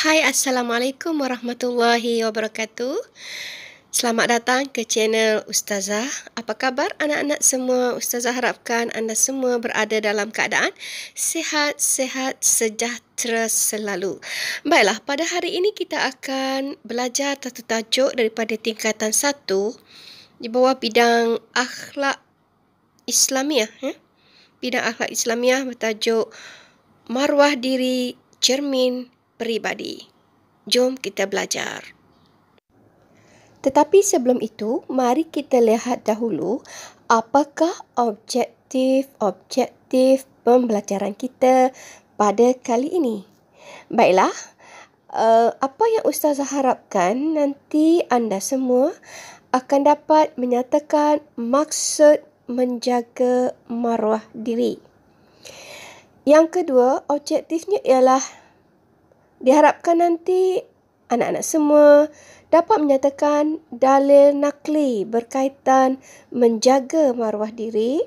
Hai, Assalamualaikum warahmatullahi wabarakatuh. Selamat datang ke channel Ustazah. Apa khabar anak-anak semua? Ustazah harapkan anda semua berada dalam keadaan sihat-sihat, sejahtera selalu. Baiklah, pada hari ini kita akan belajar satu tajuk daripada tingkatan 1 di bawah bidang akhlak Islamiah. Bidang akhlak Islamiah bertajuk Maruah Diri Cermin Peribadi. Jom kita belajar. Tetapi sebelum itu, mari kita lihat dahulu apakah objektif pembelajaran kita pada kali ini. Baiklah, apa yang Ustazah harapkan nanti anda semua akan dapat menyatakan maksud menjaga maruah diri. Yang kedua, objektifnya ialah diharapkan nanti anak-anak semua dapat menyatakan dalil nakli berkaitan menjaga maruah diri.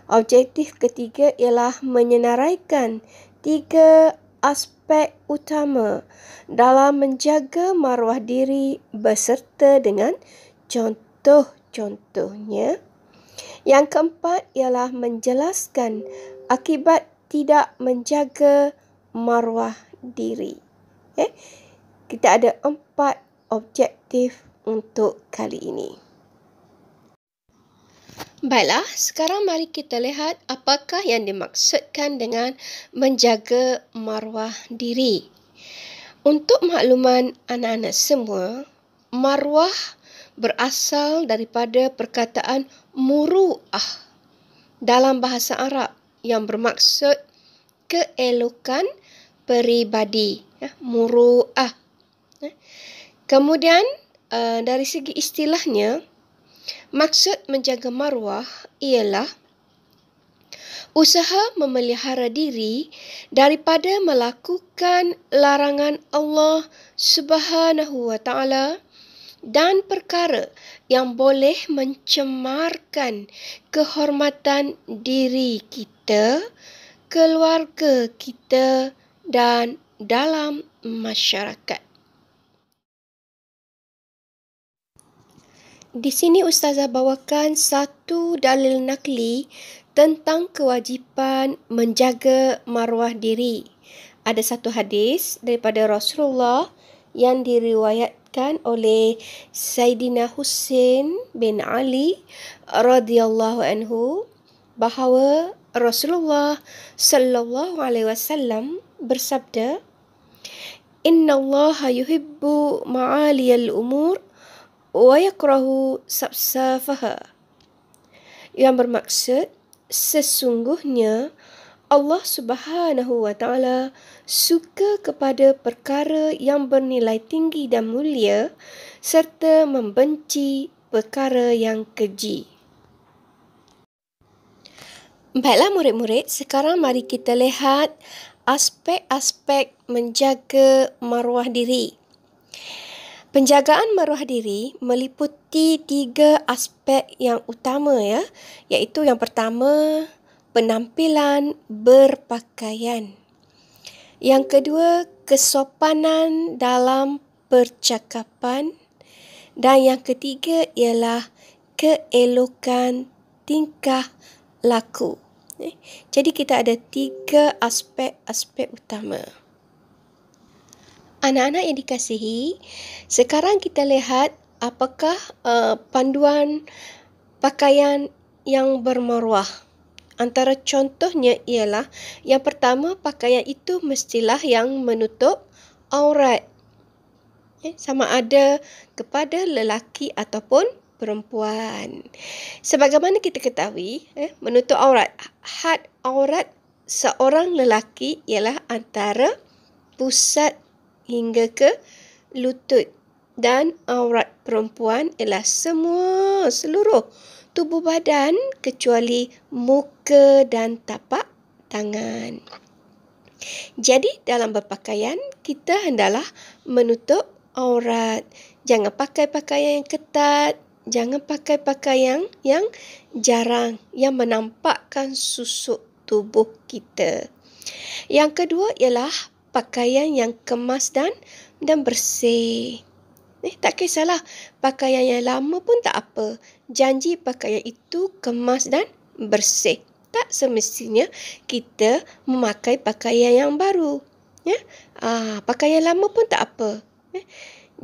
Objektif ketiga ialah menyenaraikan 3 aspek utama dalam menjaga maruah diri beserta dengan contoh-contohnya. Yang keempat ialah menjelaskan akibat tidak menjaga maruah diri. Kita ada 4 objektif untuk kali ini. Baiklah, sekarang mari kita lihat apakah yang dimaksudkan dengan menjaga maruah diri. Untuk makluman anak-anak semua, maruah berasal daripada perkataan muru'ah dalam bahasa Arab yang bermaksud keelokan peribadi. Muru'ah. Kemudian dari segi istilahnya, maksud menjaga maruah ialah usaha memelihara diri daripada melakukan larangan Allah Subhanahu wa Ta'ala dan perkara yang boleh mencemarkan kehormatan diri kita, keluarga kita dan dalam masyarakat. Di sini Ustazah bawakan satu dalil nakli tentang kewajipan menjaga maruah diri. Ada satu hadis daripada Rasulullah yang diriwayatkan oleh Sayyidina Husain bin Ali radhiyallahu anhu bahawa Rasulullah sallallahu alaihi wasallam bersabda, "Inna Allah yuhibbu ma'aliyal umur wa yakrahu sabsafaha." Yang bermaksud, sesungguhnya Allah Subhanahu wa Ta'ala suka kepada perkara yang bernilai tinggi dan mulia serta membenci perkara yang keji. Baiklah murid-murid, sekarang mari kita lihat aspek-aspek menjaga maruah diri. Penjagaan maruah diri meliputi 3 aspek yang utama, iaitu yang pertama, penampilan berpakaian. Yang kedua, kesopanan dalam percakapan. Dan yang ketiga ialah keelokan tingkah laku. Jadi kita ada 3 aspek utama. Anak-anak yang dikasihi, sekarang kita lihat apakah panduan pakaian yang bermaruah. Antara contohnya ialah yang pertama, pakaian itu mestilah yang menutup aurat. Sama ada kepada lelaki ataupun perempuan. Sebagaimana kita ketahui, menutup aurat, had aurat seorang lelaki ialah antara pusat hingga ke lutut, dan aurat perempuan ialah seluruh tubuh badan kecuali muka dan tapak tangan. Jadi dalam berpakaian kita hendaklah menutup aurat. Jangan pakai pakaian yang ketat, jangan pakai pakaian yang jarang yang menampakkan susuk tubuh kita. Yang kedua ialah pakaian yang kemas dan bersih. Tak kisahlah pakaian yang lama pun tak apa. Janji pakaian itu kemas dan bersih. Tak semestinya kita memakai pakaian yang baru. Ya? Pakaian lama pun tak apa.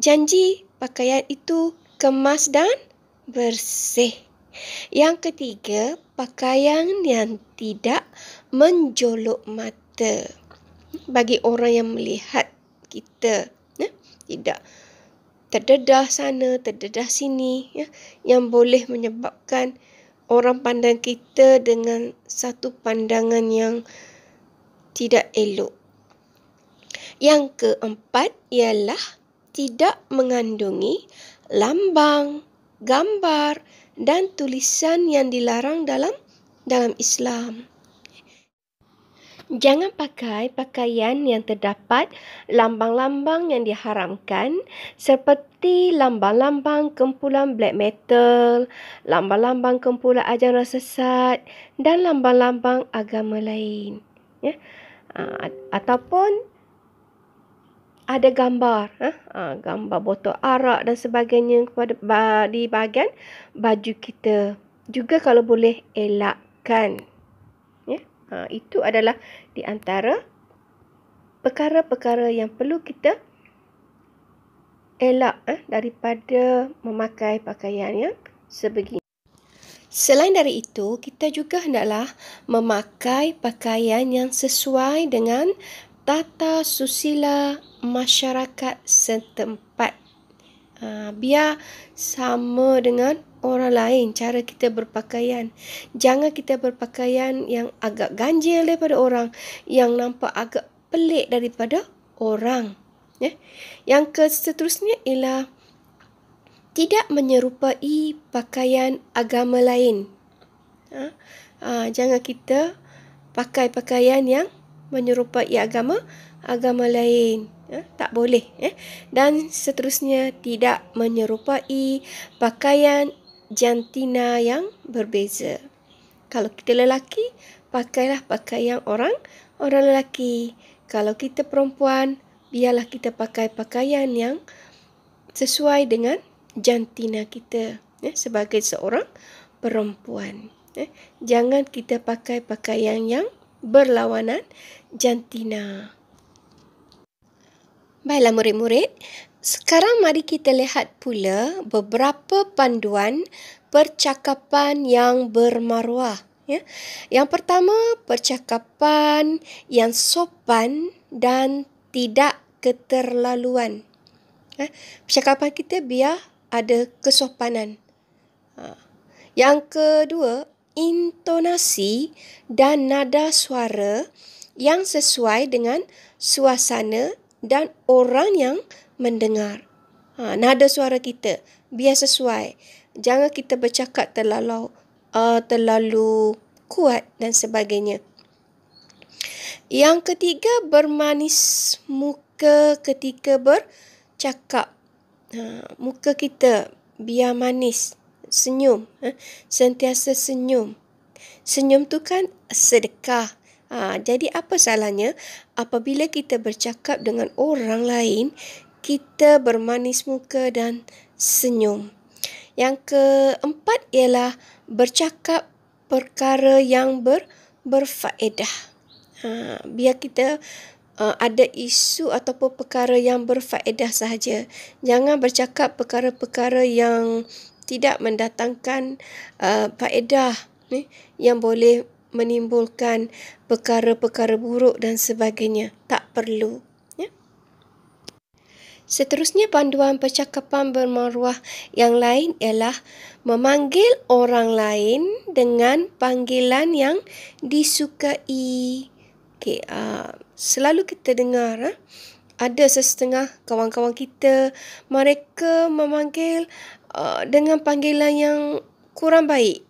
Janji pakaian itu kemas dan bersih. Yang ketiga, pakaian yang tidak menjolok mata bagi orang yang melihat kita. Tidak terdedah sana, terdedah sini, yang boleh menyebabkan orang pandang kita dengan satu pandangan yang tidak elok. Yang keempat ialah tidak mengandungi lambang, gambar dan tulisan yang dilarang dalam Islam. Jangan pakai pakaian yang terdapat lambang-lambang yang diharamkan seperti lambang-lambang kumpulan black metal, lambang-lambang kumpulan ajaran sesat dan lambang-lambang agama lain. Ataupun ada gambar, gambar botol arak dan sebagainya di bahagian baju kita. Juga kalau boleh elakkan. Itu adalah di antara perkara-perkara yang perlu kita elak daripada memakai pakaian yang sebegini. Selain dari itu, kita juga hendaklah memakai pakaian yang sesuai dengan tata susila masyarakat setempat. Biar sama dengan orang lain cara kita berpakaian. Jangan kita berpakaian yang agak ganjil daripada orang, yang nampak agak pelik daripada orang. Yang seterusnya ialah tidak menyerupai pakaian agama lain. Jangan kita pakai pakaian yang menyerupai agama lain. Tak boleh. Dan seterusnya tidak menyerupai pakaian jantina yang berbeza. Kalau kita lelaki, pakailah pakaian orang lelaki. Kalau kita perempuan, biarlah kita pakai pakaian yang sesuai dengan jantina kita sebagai seorang perempuan. Jangan kita pakai pakaian yang berlawanan jantina. Baiklah murid-murid, sekarang mari kita lihat pula beberapa panduan percakapan yang bermaruah. Yang pertama, percakapan yang sopan dan tidak keterlaluan. Percakapan kita biar ada kesopanan. Yang kedua, intonasi dan nada suara yang sesuai dengan suasana dan orang yang mendengar. Nada suara kita biar sesuai. Jangan kita bercakap terlalu kuat dan sebagainya. Yang ketiga, bermanis muka ketika bercakap. Muka kita biar manis, senyum, sentiasa senyum. Senyum tu kan sedekah. Jadi apa salahnya apabila kita bercakap dengan orang lain, kita bermanis muka dan senyum. Yang keempat ialah bercakap perkara yang berfaedah. Biar kita ada isu ataupun perkara yang berfaedah sahaja. Jangan bercakap perkara-perkara yang tidak mendatangkan faedah, yang boleh menimbulkan perkara-perkara buruk dan sebagainya. Tak perlu. Seterusnya, panduan percakapan bermaruah yang lain ialah memanggil orang lain dengan panggilan yang disukai. Selalu kita dengar ada sesetengah kawan-kawan kita, mereka memanggil dengan panggilan yang kurang baik.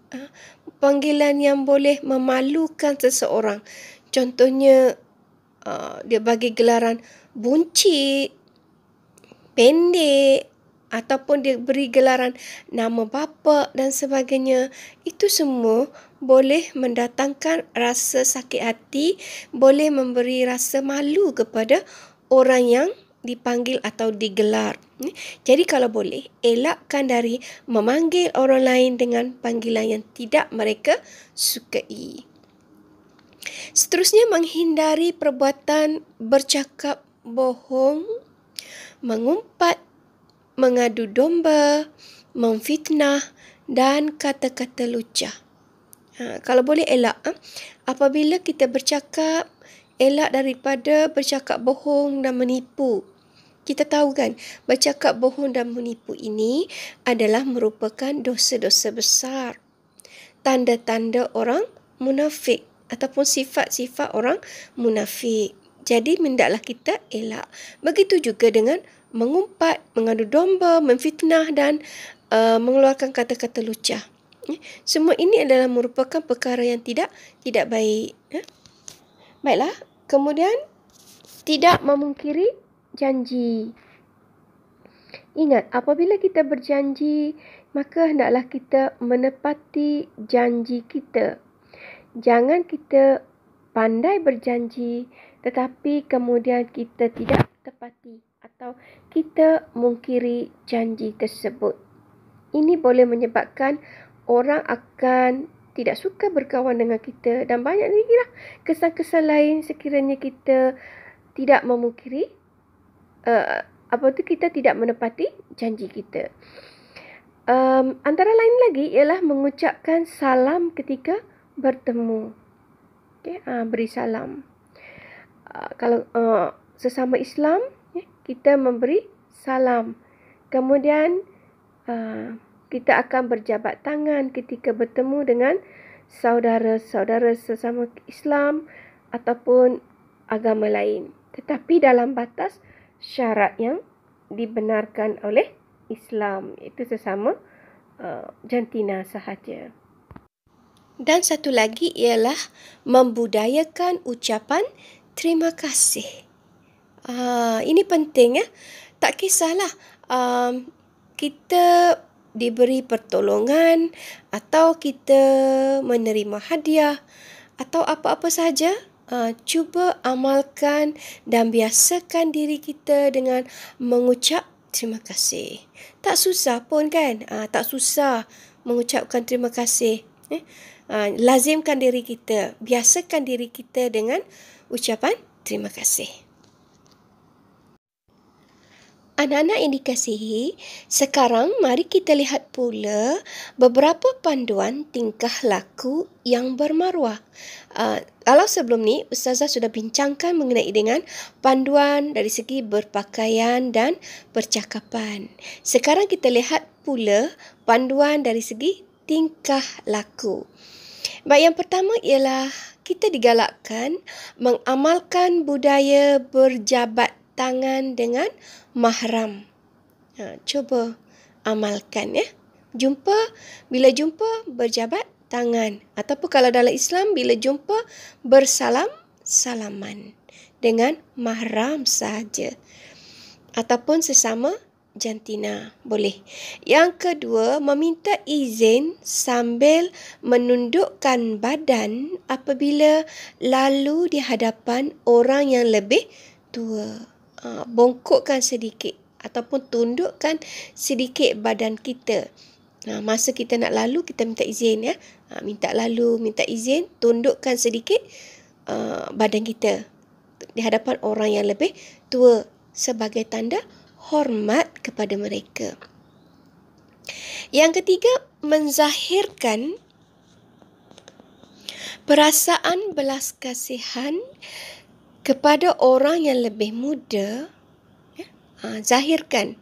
Panggilan yang boleh memalukan seseorang. Contohnya, dia bagi gelaran buncit, pendek, ataupun dia beri gelaran nama bapa dan sebagainya. Itu semua boleh mendatangkan rasa sakit hati, boleh memberi rasa malu kepada orang yang dipanggil atau digelar. Jadi kalau boleh, elakkan dari memanggil orang lain dengan panggilan yang tidak mereka sukai. Seterusnya, menghindari perbuatan bercakap bohong, mengumpat, mengadu domba, memfitnah dan kata-kata lucah. Kalau boleh elak. Apabila kita bercakap, elak daripada bercakap bohong dan menipu. Kita tahu kan, bercakap bohong dan menipu ini adalah merupakan dosa-dosa besar. Tanda-tanda orang munafik ataupun sifat-sifat orang munafik. Jadi hendaklah kita elak. Begitu juga dengan mengumpat, mengadu domba, memfitnah dan mengeluarkan kata-kata lucah. Semua ini adalah merupakan perkara yang tidak baik. Baiklah, kemudian tidak memungkiri janji. Ingat, apabila kita berjanji, maka hendaklah kita menepati janji kita. Jangan kita pandai berjanji tetapi kemudian kita tidak tepati atau kita mungkiri janji tersebut. Ini boleh menyebabkan orang akan tidak suka berkawan dengan kita dan banyak lagi lah kesan-kesan lain sekiranya kita tidak memungkiri kita tidak menepati janji kita. Antara lain lagi ialah mengucapkan salam ketika bertemu. Beri salam. Kalau sesama Islam, kita memberi salam. Kemudian kita akan berjabat tangan ketika bertemu dengan saudara-saudara sesama Islam ataupun agama lain. Tetapi dalam batas syarat yang dibenarkan oleh Islam, itu sesama jantina sahaja. Dan satu lagi ialah membudayakan ucapan terima kasih. Ini penting ya. Tak kisahlah kita diberi pertolongan atau kita menerima hadiah atau apa-apa sahaja, cuba amalkan dan biasakan diri kita dengan mengucap terima kasih. Tak susah pun kan? Tak susah mengucapkan terima kasih. Lazimkan diri kita, biasakan diri kita dengan ucapan terima kasih. Anak-anak yang dikasihi, sekarang mari kita lihat pula beberapa panduan tingkah laku yang bermaruah. Kalau sebelum ni, Ustazah sudah bincangkan mengenai dengan panduan dari segi berpakaian dan percakapan. Sekarang kita lihat pula panduan dari segi tingkah laku. Baik, yang pertama ialah kita digalakkan mengamalkan budaya berjabat tangan dengan mahram. Cuba amalkan ya. Bila jumpa berjabat tangan. Ataupun kalau dalam Islam, bila jumpa salaman dengan mahram sahaja. Ataupun sesama jantina, boleh. Yang kedua, meminta izin sambil menundukkan badan apabila lalu di hadapan orang yang lebih tua. Bongkokkan sedikit ataupun tundukkan sedikit badan kita. Masa kita nak lalu, kita minta izin ya. Minta izin, tundukkan sedikit badan kita di hadapan orang yang lebih tua sebagai tanda hormat kepada mereka. Yang ketiga, menzahirkan perasaan belas kasihan kepada orang yang lebih muda. Zahirkan.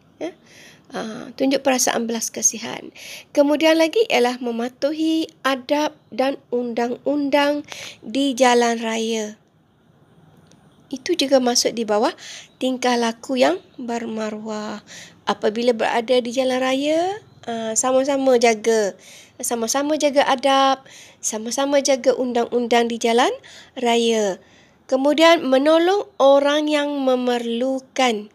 Tunjuk perasaan belas kasihan. Kemudian lagi ialah mematuhi adab dan undang-undang di jalan raya. Itu juga masuk di bawah tingkah laku yang bermaruah. Apabila berada di jalan raya, sama-sama jaga adab, sama-sama jaga undang-undang di jalan raya. Kemudian menolong orang yang memerlukan.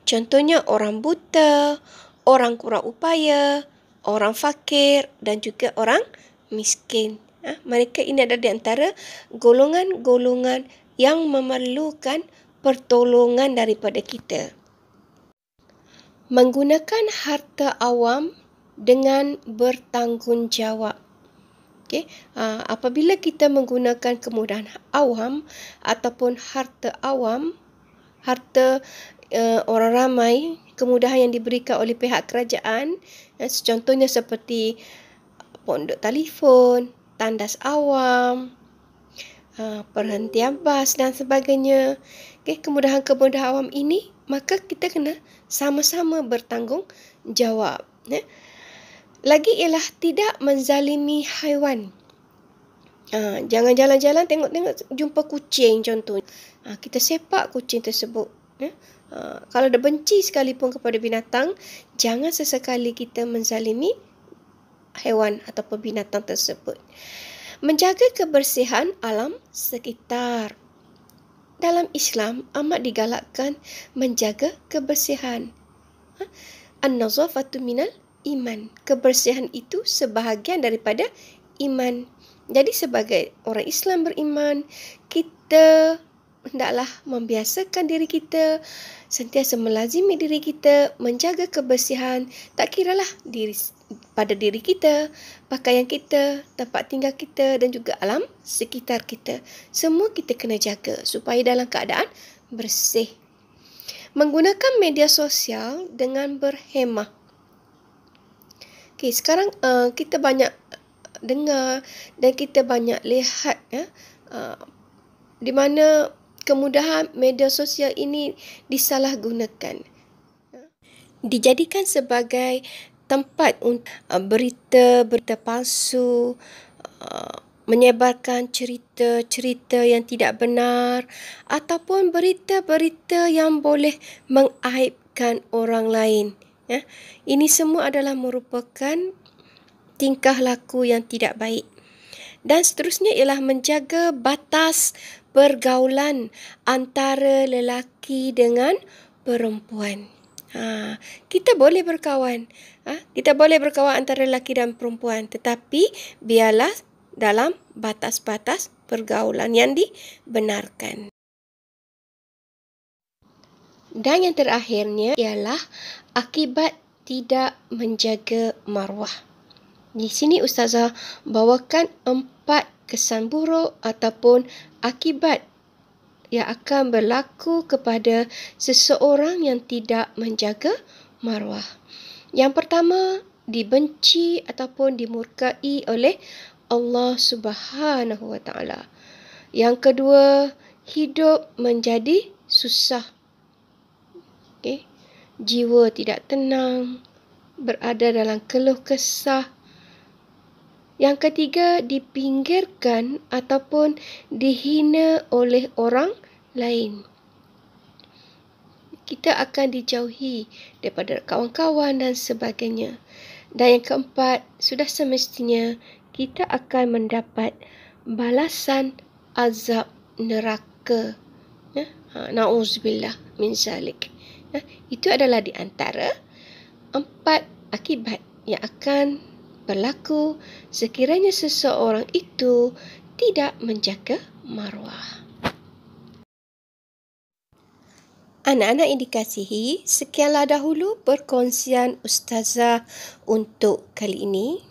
Contohnya orang buta, orang kurang upaya, orang fakir dan juga orang miskin. Mereka ini adalah di antara golongan-golongan yang memerlukan pertolongan daripada kita. Menggunakan harta awam dengan bertanggungjawab. Okay. Apabila kita menggunakan kemudahan awam ataupun harta awam, harta orang ramai, kemudahan yang diberikan oleh pihak kerajaan, contohnya seperti pondok telefon, tandas awam, perhentian bas dan sebagainya. Okay, kemudahan-kemudahan awam ini, maka kita kena sama-sama bertanggungjawab. Lagi ialah tidak menzalimi haiwan. Jangan jalan-jalan tengok-tengok jumpa kucing contohnya. Kita sepak kucing tersebut. Kalau dah benci sekalipun kepada binatang, jangan sesekali kita menzalimi haiwan ataupun binatang tersebut. Menjaga kebersihan alam sekitar. Dalam Islam amat digalakkan menjaga kebersihan. An-nazafatu minal iman. Kebersihan itu sebahagian daripada iman. Jadi sebagai orang Islam beriman, kita hendaklah membiasakan diri kita, sentiasa melazimi diri kita, menjaga kebersihan, tak kiralah pada diri kita, pakaian kita, tempat tinggal kita dan juga alam sekitar kita. Semua kita kena jaga supaya dalam keadaan bersih. Menggunakan media sosial dengan berhemah. Okay, sekarang kita banyak dengar dan kita banyak lihat di mana kemudahan media sosial ini disalahgunakan. Dijadikan sebagai tempat untuk berita-berita palsu, menyebarkan cerita-cerita yang tidak benar ataupun berita-berita yang boleh mengaibkan orang lain. Ini semua adalah merupakan tingkah laku yang tidak baik. Dan seterusnya ialah menjaga batas pergaulan antara lelaki dengan perempuan. Kita boleh berkawan. Kita boleh berkawan antara lelaki dan perempuan, tetapi biarlah dalam batas-batas pergaulan yang dibenarkan. Dan yang terakhirnya ialah akibat tidak menjaga maruah. Di sini Ustazah bawakan 4 kesan buruk ataupun akibat yang akan berlaku kepada seseorang yang tidak menjaga maruah. Yang pertama, dibenci ataupun dimurkai oleh Allah Subhanahu Wa Taala. Yang kedua, hidup menjadi susah. Okay. Jiwa tidak tenang, berada dalam keluh kesah. Yang ketiga, dipinggirkan ataupun dihina oleh orang lain. Kita akan dijauhi daripada kawan-kawan dan sebagainya. Dan yang keempat, sudah semestinya kita akan mendapat balasan azab neraka. Na'udzubillah min zalik. Itu adalah di antara 4 akibat yang akan berlaku sekiranya seseorang itu tidak menjaga maruah. Anak-anak yang dikasihi, sekianlah dahulu perkongsian Ustazah untuk kali ini.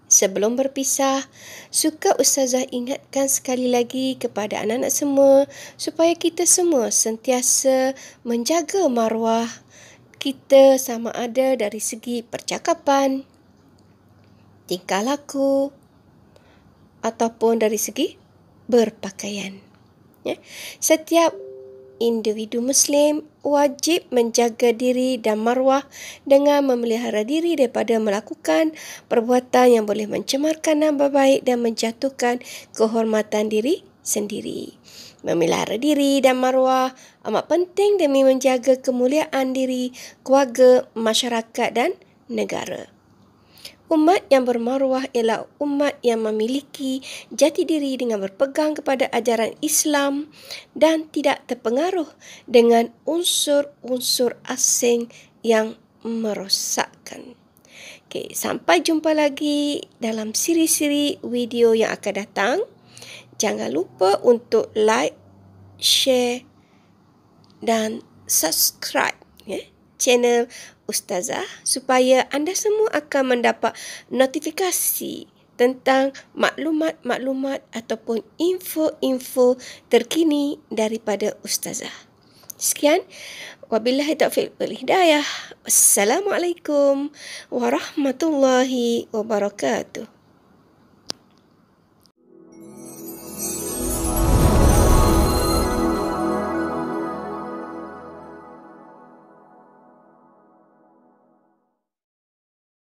Sebelum berpisah, suka Ustazah ingatkan sekali lagi kepada anak-anak semua supaya kita semua sentiasa menjaga maruah kita, sama ada dari segi percakapan, tingkah laku ataupun dari segi berpakaian. Setiap individu Muslim wajib menjaga diri dan maruah dengan memelihara diri daripada melakukan perbuatan yang boleh mencemarkan nama baik dan menjatuhkan kehormatan diri sendiri. Memelihara diri dan maruah amat penting demi menjaga kemuliaan diri, keluarga, masyarakat dan negara. Umat yang bermaruah ialah umat yang memiliki jati diri dengan berpegang kepada ajaran Islam dan tidak terpengaruh dengan unsur-unsur asing yang merosakkan. Okey, sampai jumpa lagi dalam siri-siri video yang akan datang. Jangan lupa untuk like, share dan subscribe channel Ustazah supaya anda semua akan mendapat notifikasi tentang maklumat-maklumat ataupun info-info terkini daripada Ustazah. Sekian. Wabillahi taufiq wal hidayah. Assalamualaikum warahmatullahi wabarakatuh.